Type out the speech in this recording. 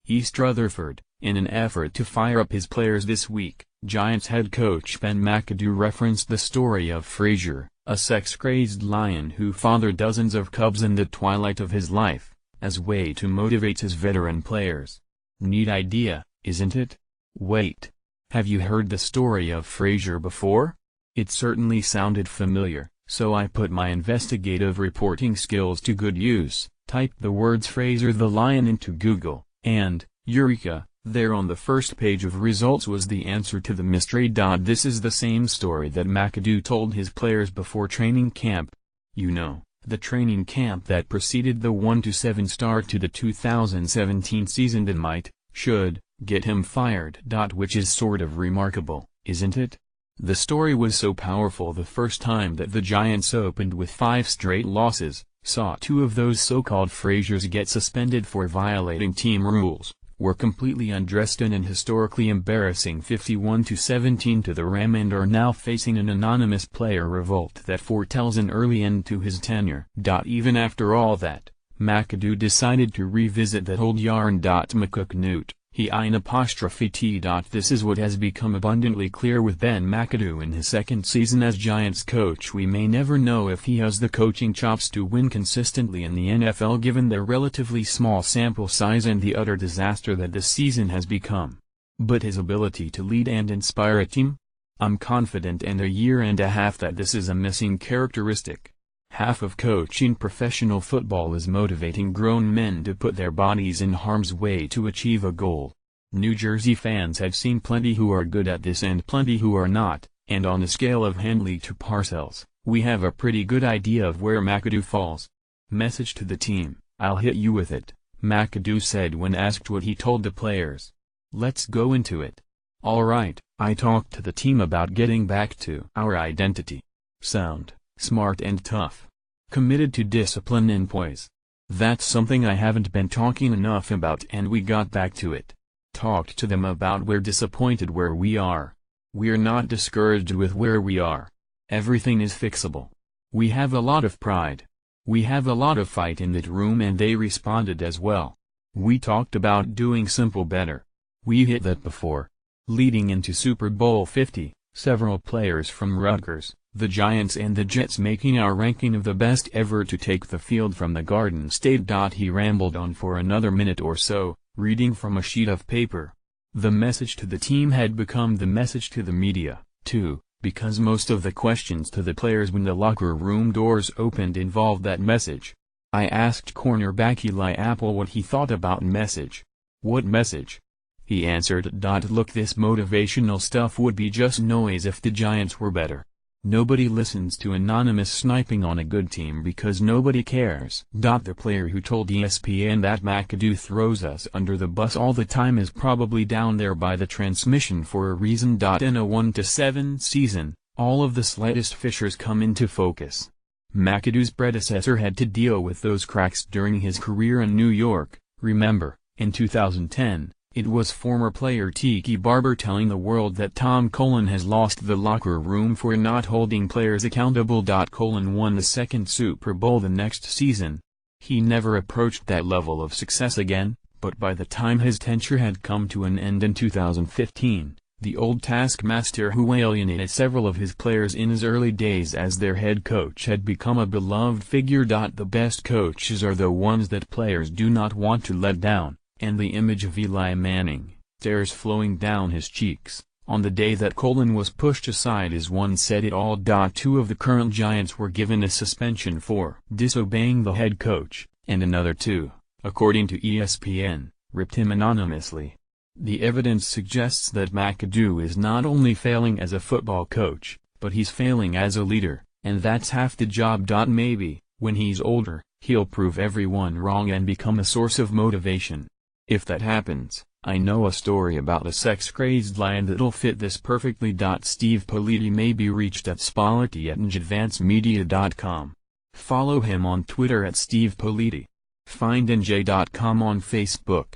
East Rutherford. In an effort to fire up his players this week, Giants head coach Ben McAdoo referenced the story of Frazier, a sex-crazed lion who fathered dozens of cubs in the twilight of his life, as way to motivate his veteran players. Neat idea, isn't it? Wait. Have you heard the story of Frazier before? It certainly sounded familiar, so I put my investigative reporting skills to good use, typed the words Frazier the lion into Google, and, eureka, there on the first page of results was the answer to the mystery. This is the same story that McAdoo told his players before training camp. You know, the training camp that preceded the 1-7 start to the 2017 season that might, should, get him fired. Which is sort of remarkable, isn't it? The story was so powerful the first time that the Giants opened with 5 straight losses, saw 2 of those so-called Fraziers get suspended for violating team rules, were completely undressed in an historically embarrassing 51-17 to the Ram, and are now facing an anonymous player revolt that foretells an early end to his tenure. Even after all that, McAdoo decided to revisit that old yarn. Knute Rockne. This is what has become abundantly clear with Ben McAdoo in his second season as Giants coach. We may never know if he has the coaching chops to win consistently in the NFL given their relatively small sample size and the utter disaster that this season has become. But his ability to lead and inspire a team? I'm confident in a year and a half that this is a missing characteristic. Half of coaching professional football is motivating grown men to put their bodies in harm's way to achieve a goal. New Jersey fans have seen plenty who are good at this and plenty who are not, and on the scale of Handley to Parcells, we have a pretty good idea of where McAdoo falls. Message to the team, I'll hit you with it, McAdoo said when asked what he told the players. Let's go into it. Alright, I talked to the team about getting back to our identity. Sound, smart and tough. Committed to discipline and poise. That's something I haven't been talking enough about, and we got back to it. Talked to them about we're disappointed where we are. We're not discouraged with where we are. Everything is fixable. We have a lot of pride. We have a lot of fight in that room, and they responded as well. We talked about doing simple better. We hit that before. Leading into Super Bowl 50, several players from Rutgers, the Giants and the Jets making our ranking of the best ever to take the field from the Garden State. He rambled on for another minute or so, reading from a sheet of paper. The message to the team had become the message to the media, too, because most of the questions to the players when the locker room doors opened involved that message. I asked cornerback Eli Apple what he thought about message. What message? He answered, "Look, this motivational stuff would be just noise if the Giants were better. Nobody listens to anonymous sniping on a good team because nobody cares." The player who told ESPN that McAdoo throws us under the bus all the time is probably down there by the transmission for a reason. In a 1-7 season, all of the slightest fissures come into focus. McAdoo's predecessor had to deal with those cracks during his career in New York. Remember, in 2010, it was former player Tiki Barber telling the world that Tom Cullen has lost the locker room for not holding players accountable. Cullen won the second Super Bowl the next season. He never approached that level of success again, but by the time his tenure had come to an end in 2015, the old taskmaster who alienated several of his players in his early days as their head coach had become a beloved figure. The best coaches are the ones that players do not want to let down. And the image of Eli Manning, tears flowing down his cheeks, on the day that Cullen was pushed aside is one said it all. 2 of the current Giants were given a suspension for disobeying the head coach, and another 2, according to ESPN, ripped him anonymously. The evidence suggests that McAdoo is not only failing as a football coach, but he's failing as a leader, and that's half the job. Maybe, when he's older, he'll prove everyone wrong and become a source of motivation. If that happens, I know a story about a sex-crazed lion that'll fit this perfectly. Steve Politi may be reached at politi@njadvancemedia.com. Follow him on Twitter at Steve Politi. Find NJ.com on Facebook.